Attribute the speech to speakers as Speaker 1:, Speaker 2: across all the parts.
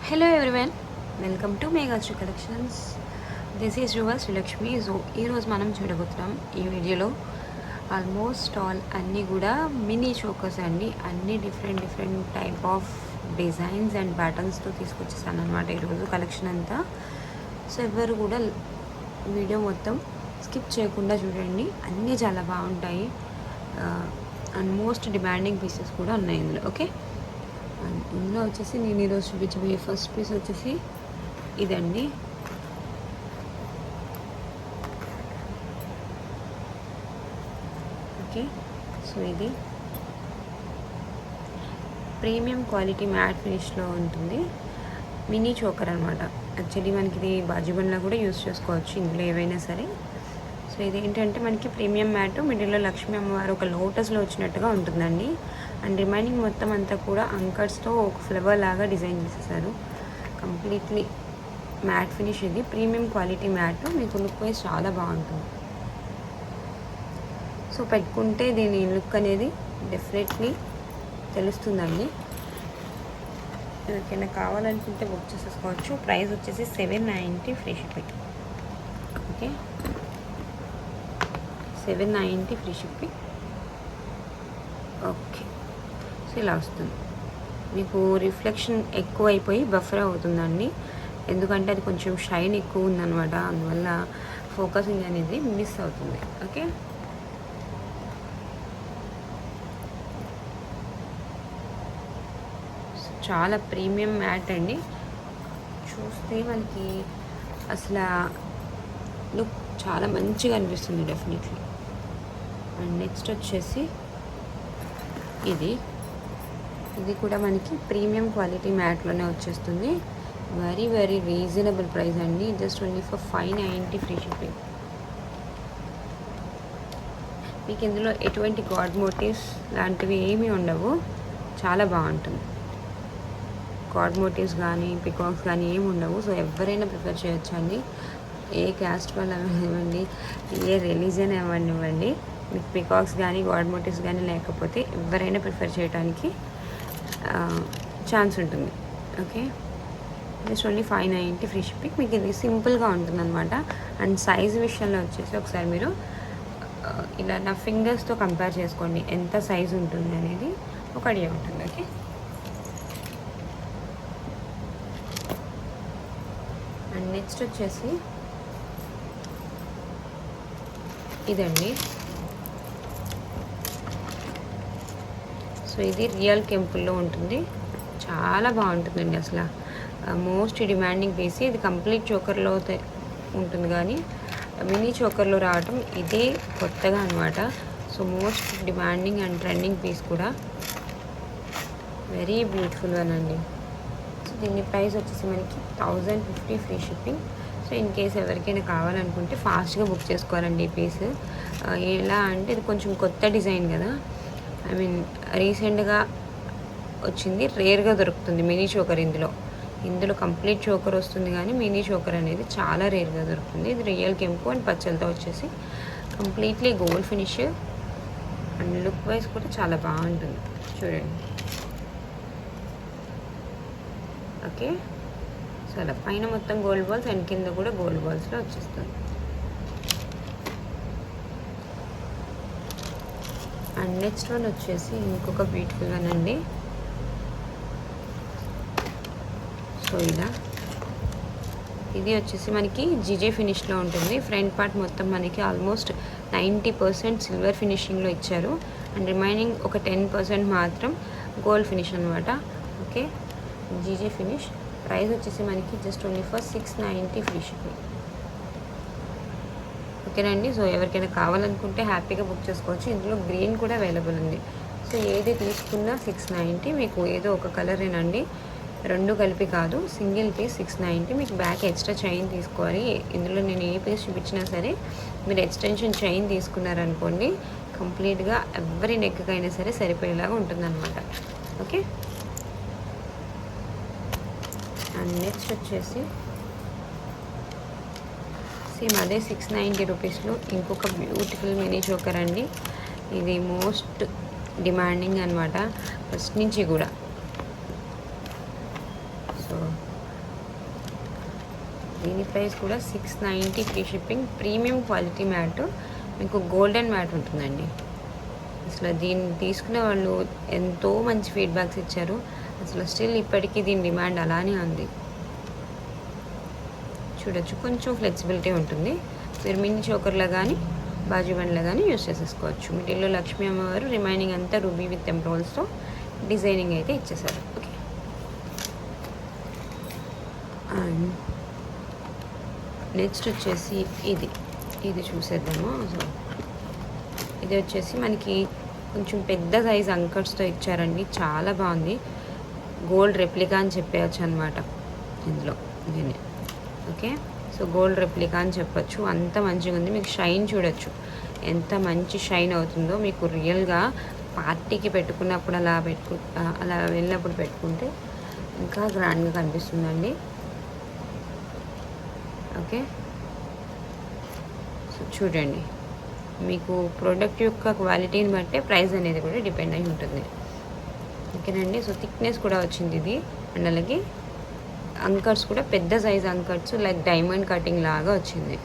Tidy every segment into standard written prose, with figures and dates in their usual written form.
Speaker 1: Hello everyone, welcome to Meghashree collections. This is your Srilakshmi. So ఈరోజు మనం చూడబోతున్నాం ఈ వీడియోలో ఆల్మోస్ట్ ఆల్ అన్నీ కూడా మినీ చోకర్స్ అండి. అన్నీ different type of designs and ప్యాటర్న్స్తో తీసుకొచ్చేసాను అనమాట ఈరోజు కలెక్షన్ అంతా. సో ఎవరు కూడా వీడియో మొత్తం స్కిప్ చేయకుండా చూడండి, అన్నీ చాలా బాగుంటాయి అండ్ మోస్ట్ డిమాండింగ్ పీసెస్ కూడా ఉన్నాయి ఇందులో. ఓకే, ఇందులో వచ్చేసి నేను ఈరోజు చూపించబోయే ఫస్ట్ పీస్ వచ్చేసి ఇదండి. ఓకే, సో ఇది ప్రీమియం క్వాలిటీ మ్యాట్ ఫినిష్లో ఉంటుంది. మినీ చోకర్ అనమాట. యాక్చువల్లీ మనకి ఇది బాజీబండ్లా కూడా యూస్ చేసుకోవచ్చు ఇందులో ఏవైనా సరే. సో ఇది ఏంటంటే మనకి ప్రీమియం మ్యాట్, మిడిల్లో లక్ష్మీ అమ్మవారు ఒక లోటస్లో వచ్చినట్టుగా ఉంటుందండి. అండ్ రిమైనింగ్ మొత్తం అంతా కూడా అంకర్స్తో ఒక ఫ్లవర్ లాగా డిజైన్ చేసేసారు. Completely matte finish. ఇది ప్రీమియం క్వాలిటీ మ్యాట్, మీకు లుక్ వైజ్ చాలా బాగుంటుంది. సో పెట్టుకుంటే దీని లుక్ అనేది డెఫినెట్లీ తెలుస్తుందండి. ఎవరికైనా కావాలనుకుంటే బుక్ చేసేసుకోవచ్చు. ప్రైస్ వచ్చేసి $790 free shipping. Okay, $790 free shipping. Okay, so ఇలా వస్తుంది. మీకు రిఫ్లెక్షన్ ఎక్కువ అయిపోయి బఫర్ అవుతుందండి, ఎందుకంటే అది కొంచెం షైన్ ఎక్కువ ఉందన్నమాట. అందువల్ల ఫోకసింగ్ అనేది మిస్ అవుతుంది. ఓకే, చాలా ప్రీమియం మ్యాట్ అండి. చూస్తే మనకి అసలు లుక్ చాలా మంచిగా అనిపిస్తుంది డెఫినెట్లీ. అండ్ నెక్స్ట్ వచ్చేసి ఇది కూడా మనకి ప్రీమియం క్వాలిటీ మ్యాట్లోనే వచ్చేస్తుంది. వెరీ రీజనబుల్ ప్రైస్ అండి. Just only for $590 free shipping. మీకు ఇందులో ఎటువంటి గాడ్ మోటివ్స్ లాంటివి ఏమీ ఉండవు. చాలా బాగుంటుంది. గాడ్ మోటివ్స్ కానీ పికాక్స్ కానీ ఏమి ఉండవు. సో ఎవరైనా ప్రిఫర్ చేయొచ్చు అండి. ఏ క్యాస్ట్ వాళ్ళు అవ్వనివ్వండి, ఏ రిలీజన్ అవ్వనివ్వండి, మీకు పికాక్స్ కానీ గాడ్ మోటివ్స్ కానీ లేకపోతే ఎవరైనా ప్రిఫర్ చేయడానికి ఛాన్స్ ఉంటుంది. Okay, just only $590 free shipping. మీకు ఇది సింపుల్గా ఉంటుంది అనమాట. అండ్ సైజ్ విషయంలో వచ్చేసి ఒకసారి మీరు ఇలా నా ఫింగర్స్తో కంపేర్ చేసుకోండి ఎంత సైజ్ ఉంటుంది అనేది ఒక ఐడియా ఉంటుంది. ఓకే, అండ్ నెక్స్ట్ వచ్చేసి ఇదండి. సో ఇది రియల్ కెంపుల్లో ఉంటుంది. చాలా బాగుంటుందండి. అసలు మోస్ట్ డిమాండింగ్ పీస్. ఇది కంప్లీట్ చోకర్లో ఉంటుంది, కానీ మినీ చోకర్లో రావటం ఇదే కొత్తగా అనమాట. So most demanding and trending piece కూడా. వెరీ బ్యూటిఫుల్ వన్ అండి. సో దీని ప్రైస్ వచ్చేసి మనకి $1050 free shipping. So in case ఎవరికైనా కావాలనుకుంటే ఫాస్ట్గా బుక్ చేసుకోవాలండి ఈ పీస్. ఎలా అంటే ఇది కొంచెం కొత్త డిజైన్ కదా, ఐ మీన్ రీసెంట్గా వచ్చింది, రేర్గా దొరుకుతుంది మినీ చోకర్. ఇందులో కంప్లీట్ చోకర్ వస్తుంది, కానీ మినీ చోకర్ అనేది చాలా రేర్గా దొరుకుతుంది. ఇది రియల్ కెంపు అండ్ పచ్చలతో వచ్చేసి completely gold finish and look wise కూడా చాలా బాగుంటుంది. చూడండి. ఓకే, సో అలా పైన మొత్తం గోల్డ్ బాల్స్ అండ్ కింద కూడా గోల్డ్ బాల్స్లో వచ్చేస్తుంది. అండ్ నెక్స్ట్ వన్ వచ్చేసి ఇంకొక బ్యూటిఫుల్ వన్ అండి. సో ఇది వచ్చేసి మనకి జిజే ఫినిష్లో ఉంటుంది. ఫ్రంట్ పార్ట్ మొత్తం మనకి ఆల్మోస్ట్ 90% సిల్వర్ ఫినిషింగ్లో ఇచ్చారు అండ్ రిమైనింగ్ ఒక 10% మాత్రం గోల్డ్ ఫినిష్ అనమాట. Okay, GJ finish. ప్రైస్ వచ్చేసి మనకి just only for $690 free shipping. ఓకేనండి. సో ఎవరికైనా కావాలనుకుంటే హ్యాపీగా బుక్ చేసుకోవచ్చు. ఇందులో గ్రీన్ కూడా అవైలబుల్ ఉంది. సో ఏది తీసుకున్నా $690. మీకు ఏదో ఒక కలరేనండి, రెండు కలిపి కాదు, సింగిల్ పీస్ $690. మీకు బ్యాక్ ఎక్స్ట్రా చైన్ తీసుకోవాలి. ఇందులో నేను ఏ పీస్ చూపించినా సరే మీరు ఎక్స్టెన్షన్ చైన్ తీసుకున్నారనుకోండి, కంప్లీట్గా ఎవరి నెక్కైనా సరే సరిపోయేలాగా ఉంటుందన్నమాట. ఓకే, అండ్ నెక్స్ట్ వచ్చేసి సేమ్ అదే $690 ఇంకొక బ్యూటిఫుల్ మినీ చోకర్ అండి. ఇది మోస్ట్ డిమాండింగ్ అనమాట ఫస్ట్ నుంచి కూడా. సో దీని ప్రైస్ కూడా 690 free shipping. Premium quality matte, మీకు గోల్డెన్ మ్యాట్ ఉంటుందండి. అసలు దీన్ని తీసుకునే వాళ్ళు ఎంతో మంచి ఫీడ్బ్యాక్స్ ఇచ్చారు. అసలు స్టిల్ ఇప్పటికీ దీని డిమాండ్ అలానే ఉంది. చూడొచ్చు, కొంచెం ఫ్లెక్సిబిలిటీ ఉంటుంది. మీరు మినీ చోకర్లో కానీ బాజు బండ్లో కానీ యూస్ చేసేసుకోవచ్చు. మిడిల్లో లక్ష్మీ అమ్మవారు, రిమైనింగ్ అంతా రూబీ విత్ ఎంబ్రాయిడ్స్తో డిజైనింగ్ అయితే ఇచ్చేసారు. ఓకే, అండ్ నెక్స్ట్ వచ్చేసి ఇది చూసేద్దాము. సో ఇది వచ్చేసి మనకి కొంచెం పెద్ద సైజ్ అంకర్స్తో ఇచ్చారండి. చాలా బాగుంది. గోల్డ్ రెప్లికా అని చెప్పవచ్చు అనమాట ఇందులో దీన్ని. ఓకే, సో గోల్డ్ రెప్లికా అని చెప్పచ్చు. అంత మంచిగా ఉంది. మీకు షైన్ చూడొచ్చు, ఎంత మంచి షైన్ అవుతుందో. మీకు రియల్గా పార్టీకి పెట్టుకున్నప్పుడు అలా వెళ్ళినప్పుడు పెట్టుకుంటే ఇంకా గ్రాండ్గా కనిపిస్తుందండి. ఓకే, సో చూడండి, మీకు ప్రోడక్ట్ యొక్క క్వాలిటీని బట్టే ప్రైస్ అనేది కూడా డిపెండ్ అయి ఉంటుంది. ఓకేనండి, సో థిక్నెస్ కూడా వచ్చింది ఇది. అండ్ అలాగే అంకర్స్ కూడా పెద్ద సైజ్ అంకర్స్, లైక్ డైమండ్ కటింగ్ లాగా వచ్చింది.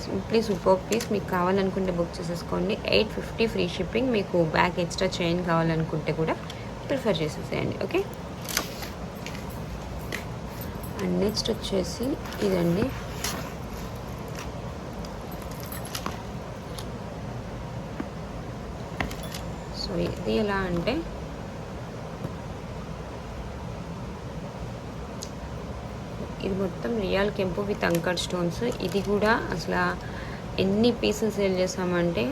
Speaker 1: Simply super piece. మీకు కావాలనుకుంటే బుక్ చేసేసుకోండి. 850 ఫ్రీ షిప్పింగ్. మీకు బ్యాక్ ఎక్స్ట్రా చైన్ కావాలనుకుంటే కూడా ప్రిఫర్ చేసేసేయండి. ఓకే, అండ్ నెక్స్ట్ వచ్చేసి ఇదండి. సో ఇది ఎలా అంటే ఇది మొత్తం రియల్ కెంపు విత్ అంకర్ స్టోన్స్. ఇది కూడా అసలు ఎన్ని పీసులు సేల్ చేసామంటే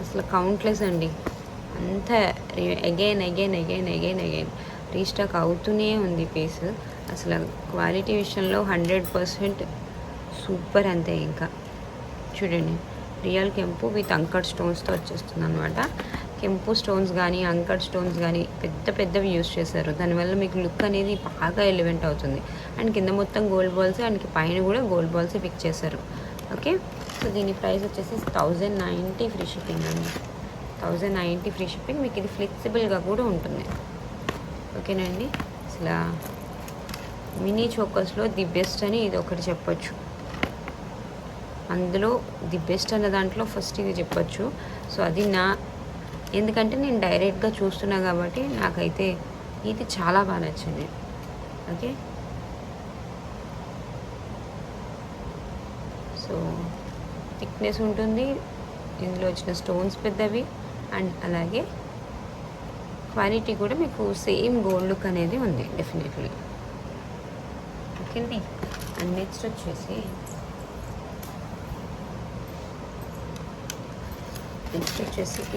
Speaker 1: అసలు కౌంట్లెస్ అండి. అంతా అగైన్ రీస్టాక్ అవుతూనే ఉంది పీస్. అసలు క్వాలిటీ విషయంలో 100% సూపర్. అంతే, ఇంకా చూడండి, రియల్ కెంపు విత్ అంకర్ స్టోన్స్తో వచ్చేస్తుంది అనమాట. కెంపు స్టోన్స్ కానీ అంకర్ స్టోన్స్ కానీ పెద్దవి యూస్ చేశారు. దానివల్ల మీకు లుక్ అనేది బాగా ఎలివెంట్ అవుతుంది. అండ్ కింద మొత్తం గోల్డ్ బాల్స్, అండ్ పైన కూడా గోల్డ్ బాల్స్ పిక్ చేశారు. ఓకే, సో దీని ప్రైస్ వచ్చేసి 1090 ఫ్రీ షిప్పింగ్ అండి. 1090 ఫ్రీ షిప్పింగ్. మీకు ఇది ఫ్లెక్సిబుల్గా కూడా ఉంటుంది. ఓకేనండి, అసలు మినీ చోకర్స్లో ది బెస్ట్ అని ఇది ఒకటి చెప్పొచ్చు. అందులో ది బెస్ట్ అన్న దాంట్లో ఫస్ట్ ఇది చెప్పొచ్చు. సో అది ఎందుకంటే నేను డైరెక్ట్గా చూస్తున్నా కాబట్టి నాకైతే ఇది చాలా బాగా నచ్చింది. ఓకే, సో థిక్నెస్ ఉంటుంది. ఇందులో వచ్చిన స్టోన్స్ పెద్దవి, అండ్ అలాగే క్వాలిటీ కూడా మీకు సేమ్ గోల్డ్ లుక్ అనేది ఉంది డెఫినెట్లీ. ఓకే అండి, అండ్ నెక్స్ట్ వచ్చేసి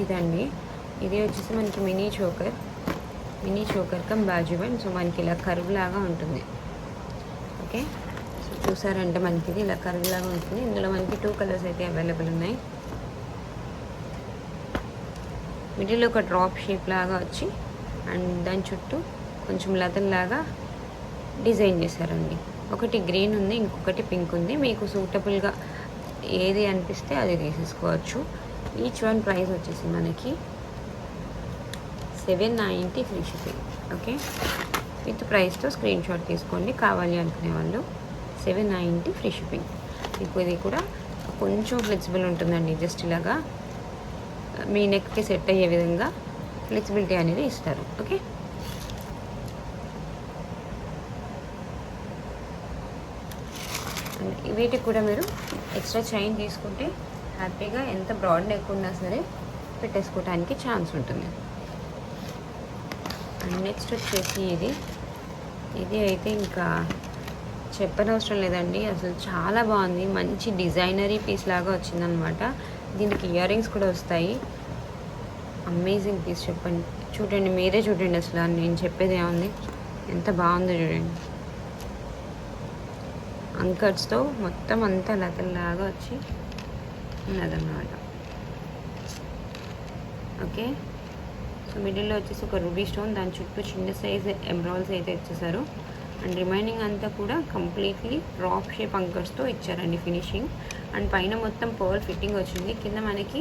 Speaker 1: ఇదండి. ఇది వచ్చేసి మనకి మినీ చోకర్ కమ్ బాజు బండ్. సో మనకి ఇలా కర్వ్ లాగా ఉంటుంది. ఓకే, సో చూసారంటే మనకి ఇది ఇలా కర్వ్ లాగా ఉంటుంది. ఇందులో మనకి 2 కలర్స్ అయితే అవైలబుల్ ఉన్నాయి. మిడిల్లో ఒక డ్రాప్ షేప్ లాగా వచ్చి, అండ్ దాని చుట్టూ కొంచెం లతల్లాగా డిజైన్ చేశారండి. ఒకటి గ్రీన్ ఉంది, ఇంకొకటి పింక్ ఉంది. మీకు సూటబుల్గా ఏది అనిపిస్తే అది తీసేసుకోవచ్చు. ఈచ్ వన్ ప్రైస్ వచ్చేసి మనకి 790 ఫ్రీ షిప్పింగ్. ఓకే, విత్ ప్రైస్తో స్క్రీన్ షాట్ తీసుకోండి కావాలి అనుకునే వాళ్ళు. 790 ఫ్రీ షిప్పింగ్. మీకు ఇది కూడా కొంచెం ఫ్లెక్సిబుల్ ఉంటుందండి. జస్ట్ ఇలాగా మీ నెక్కి సెట్ అయ్యే విధంగా ఫ్లెక్సిబిలిటీ అనేది ఇస్తారు. ఓకే, వీటికి కూడా మీరు ఎక్స్ట్రా చైన్ తీసుకుంటే హ్యాపీగా ఎంత బ్రాడ్ నెక్ ఉన్నా సరే పెట్టేసుకోవడానికి ఛాన్స్ ఉంటుంది. అండ్ నెక్స్ట్ వచ్చేసి ఇది అయితే ఇంకా చెప్పనవసరం లేదండి. అసలు చాలా బాగుంది. మంచి డిజైనరీ పీస్ లాగా వచ్చిందనమాట. దీనికి ఇయర్ రింగ్స్ కూడా వస్తాయి. Amazing piece. చూడండి, మీరే చూడండి. అసలు నేను చెప్పేది ఏముంది, ఎంత బాగుందో చూడండి. అంకర్స్తో మొత్తం అంతా లతల్లాగా వచ్చి ఉన్నదన్నమాట. ఓకే, సో మిడిల్లో వచ్చేసి ఒక రూబీ స్టోన్, దాని చుట్టూ చిన్న సైజ్ ఎంబ్రాయిడ్స్ అయితే ఇచ్చేసారు. అండ్ రిమైనింగ్ అంతా కూడా కంప్లీట్లీ డ్రాప్ షేప్ అంకర్స్తో ఇచ్చారండి ఫినిషింగ్. అండ్ పైన మొత్తం పర్ల్ ఫిట్టింగ్ వచ్చింది. కింద మనకి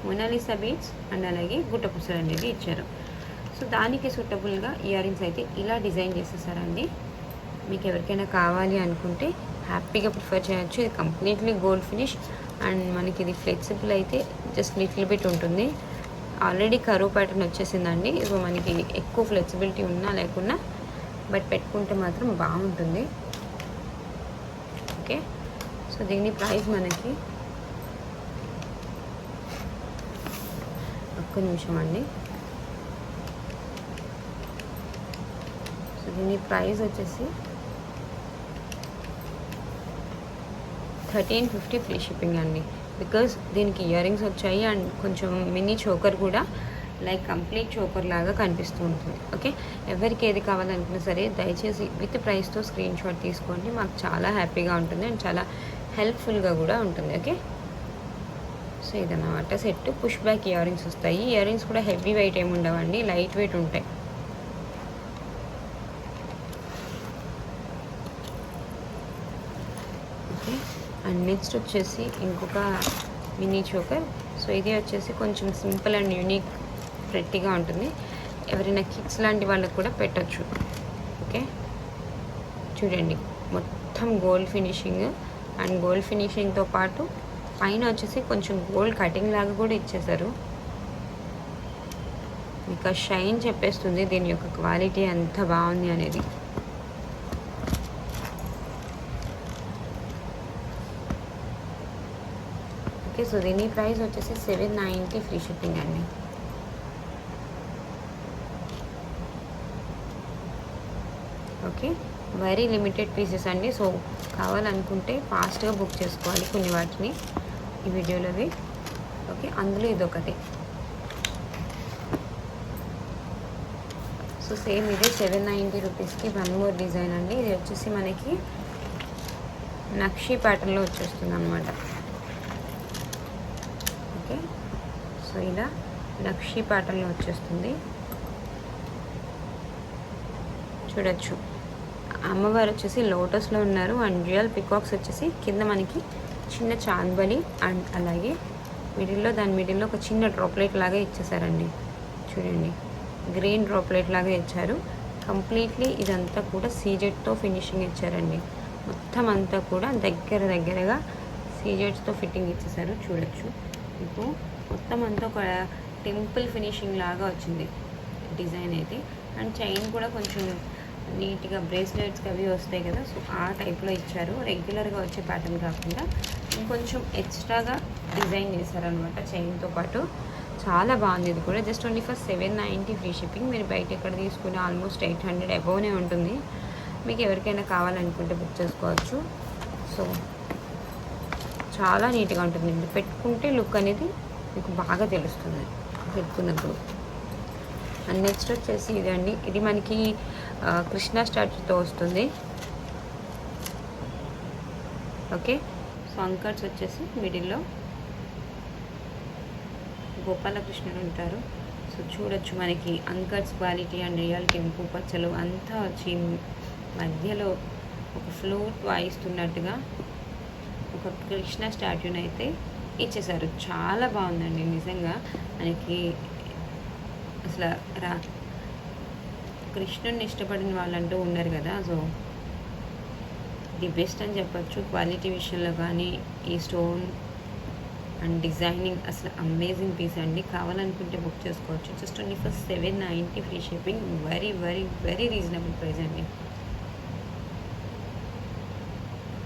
Speaker 1: మొనాలిసా బీడ్స్ అండ్ అలాగే గుట్టపుసలు అనేది ఇచ్చారు. సో దానికి సూటబుల్గా ఇయర్ రింగ్స్ అయితే ఇలా డిజైన్ చేసేసారండి. మీకు ఎవరికైనా కావాలి అనుకుంటే హ్యాపీగా ప్రిఫర్ చేయొచ్చు. ఇది కంప్లీట్లీ గోల్డ్ ఫినిష్ అండ్ మనకి ఇది ఫ్లెక్సిబుల్ అయితే జస్ట్ లిటిల్ బిట్ ఉంటుంది. ఆల్రెడీ కరువు ప్యాటర్న్ వచ్చేసిందండి. సో మనకి ఎక్కువ ఫ్లెక్సిబిలిటీ ఉన్నా లేకున్నా బట్ పెట్టుకుంటే మాత్రం బాగుంటుంది. ఓకే, సో దీని ప్రైస్ మనకి ఒక్క నిమిషం అండి. సో దీని ప్రైస్ వచ్చేసి 1350 ఫ్రీ షిప్పింగ్ అండి. బికాజ్ దీనికి ఇయర్ రింగ్స్ వచ్చాయి అండ్ కొంచెం మినీ చోకర్ కూడా లైక్ కంప్లీట్ చోకర్ లాగా కనిపిస్తూ ఉంటుంది. ఓకే, ఎవరికి ఏది కావాలనుకున్నా సరే దయచేసి విత్ ప్రైస్తో స్క్రీన్ షాట్ తీసుకోండి. మాకు చాలా హ్యాపీగా ఉంటుంది అండ్ చాలా హెల్ప్ఫుల్గా కూడా ఉంటుంది. ఓకే, సో ఇదన్నమాట set. Push back ear rings వస్తాయి. ఇయర్ రింగ్స్ కూడా హెవీ వెయిట్ ఏమి ఉండవండి, లైట్ వెయిట్ ఉంటాయి. ఓకే, అండ్ నెక్స్ట్ వచ్చేసి ఇంకొక మినీ చోకర్. సో ఇది వచ్చేసి కొంచెం సింపుల్ అండ్ యూనిక్ ప్రెట్టీగా ఉంటుంది. ఎవరైనా కిడ్స్ లాంటి వాళ్ళకి కూడా పెట్టచ్చు. ఓకే, చూడండి మొత్తం గోల్డ్ ఫినిషింగ్ అండ్ గోల్డ్ ఫినిషింగ్తో పాటు పైన వచ్చేసి కొంచెం గోల్డ్ కటింగ్ లాగా కూడా ఇచ్చేసారు. మీకు షైన్ చెప్పేస్తుంది దీని యొక్క క్వాలిటీ ఎంత బాగుంది అనేది. ఓకే, సో దీని ప్రైస్ వచ్చేసి 790 ఫ్రీ షిప్పింగ్ అండి. ఓకే, వెరీ లిమిటెడ్ పీసెస్ అండి. సో కావాలనుకుంటే ఫాస్ట్గా బుక్ చేసుకోవాలి కొన్ని వాటిని ఈ వీడియోలోవి. ఓకే, అందులో ఇదొకటి. సో సేమ్ ఇదే 790 రూపీస్కి వన్ మోర్ డిజైన్ అండి. ఇది వచ్చేసి మనకి నక్షీ ప్యాటర్న్లో వచ్చేస్తుంది అనమాట. ఓకే, సో ఇలా నక్షీ ప్యాటర్న్లో వచ్చేస్తుంది. చూడొచ్చు అమ్మవారు వచ్చేసి లోటస్లో ఉన్నారు అండ్ రియల్ పికాక్స్ వచ్చేసి కింద మనకి చిన్న చాందబలి అండ్ అలాగే దాని మిడిల్లో ఒక చిన్న డ్రాప్లెట్ లాగా ఇచ్చేసారండి. చూడండి గ్రీన్ డ్రాప్లెట్ లాగా ఇచ్చారు. కంప్లీట్లీ ఇదంతా కూడా సీజెడ్తో ఫినిషింగ్ ఇచ్చారండి. మొత్తం అంతా కూడా దగ్గరగా సీజెడ్స్తో ఫిట్టింగ్ ఇచ్చేసారు. చూడొచ్చు మీకు మొత్తం అంతా ఒక టెంపుల్ ఫినిషింగ్ లాగా వచ్చింది డిజైన్ అయితే. అండ్ చైన్ కూడా కొంచెం నీట్గా బ్రేస్లెట్స్కి అవి వస్తాయి కదా, సో ఆ టైప్లో ఇచ్చారు. రెగ్యులర్గా వచ్చే ప్యాటర్న్ కాకుండా ఇంకొంచెం ఎక్స్ట్రాగా డిజైన్ చేశారనమాట చైన్తో పాటు. చాలా బాగుంది. ఇది కూడా just only for 790 free shipping. మీరు బయట ఎక్కడ తీసుకుని ఆల్మోస్ట్ 800 అబోవ్నే ఉంటుంది. మీకు ఎవరికైనా కావాలనుకుంటే బుక్ చేసుకోవచ్చు. సో చాలా నీట్గా ఉంటుంది. పెట్టుకుంటే లుక్ అనేది మీకు బాగా తెలుస్తుంది పెట్టుకున్నప్పుడు. అండ్ నెక్స్ట్ వచ్చేసి ఇదండి. ఇది మనకి కృష్ణ స్టాచ్యూతో వస్తుంది. ఓకే, సో అంకర్స్ వచ్చేసి మిడిల్లో గోపాలకృష్ణుడు ఉంటారు. సో చూడొచ్చు మనకి అంకర్స్ క్వాలిటీ అండ్ రియల్ కెంపు పచ్చలు అంతా వచ్చి మధ్యలో ఒక ఫ్లూట్ వాయిస్తున్నట్టుగా ఒక కృష్ణ స్టాట్యూని అయితే ఇచ్చేసారు. చాలా బాగుందండి నిజంగా. మనకి అసలు కృష్ణుడిని ఇష్టపడిన వాళ్ళంటూ ఉన్నారు కదా, సో ది బెస్ట్ అని చెప్పచ్చు క్వాలిటీ విషయంలో కానీ. ఈ స్టోన్ అండ్ డిజైనింగ్ అసలు అమేజింగ్ పీస్ అండి. కావాలనుకుంటే బుక్ చేసుకోవచ్చు. Just only for 790 free shipping. Very very very reasonable price అండి.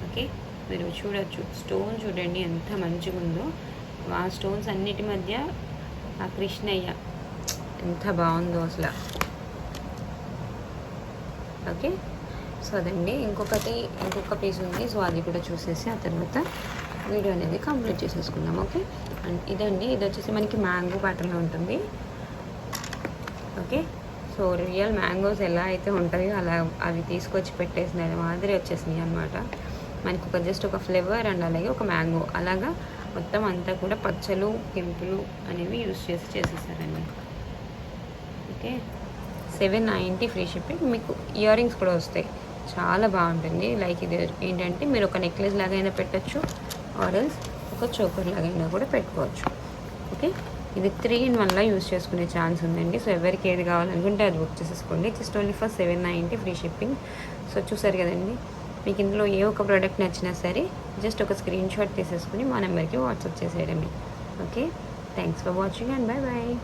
Speaker 1: ఓకే, మీరు చూడొచ్చు స్టోన్ చూడండి ఎంత మంచిగా ఉందో. ఆ స్టోన్స్ అన్నిటి మధ్య ఆ కృష్ణయ్య ఎంత బాగుందో అసలు. ఓకే, సో అదండి. ఇంకొక పీస్ ఉంది. సో అది కూడా చూసేసి ఆ తర్వాత వీడియో అనేది కంప్లీట్ చేసేసుకుందాం. ఓకే, అండ్ ఇదండి. ఇది వచ్చేసి మనకి మ్యాంగో ప్యాటర్న్లో ఉంటుంది. ఓకే, సో రియల్ మ్యాంగోస్ ఎలా అయితే ఉంటాయో అలా అవి తీసుకొచ్చి పెట్టేసిన మాదిరి వచ్చేసినాయి అనమాట. మనకి జస్ట్ ఒక ఫ్లేవర్ అండ్ అలాగే ఒక మ్యాంగో అలాగా మొత్తం అంతా కూడా పచ్చలు కెంపులు అనేవి యూస్ చేసేసారండి. Okay, 790 free shipping. మీకు ఇయర్ రింగ్స్ కూడా వస్తాయి. చాలా బాగుంటుంది. లైక్ ఇది ఏంటంటే మీరు ఒక నెక్లెస్ లాగైనా పెట్టచ్చు, ఆర్ఎల్స్ ఒక చోకర్ లాగైనా కూడా పెట్టుకోవచ్చు. ఓకే, ఇది 3-in-1లా యూస్ చేసుకునే ఛాన్స్ ఉందండి. సో ఎవరికి ఏది కావాలనుకుంటే అది బుక్ చేసేసుకోండి. Just only for 790 free shipping. So చూసారు కదండి, మీకు ఇందులో ఏ ఒక ప్రోడక్ట్ నచ్చినా సరే జస్ట్ ఒక స్క్రీన్ షాట్ తీసేసుకుని మా నెంబర్కి వాట్సాప్ చేసేయడమే. Okay, thanks for watching and bye bye.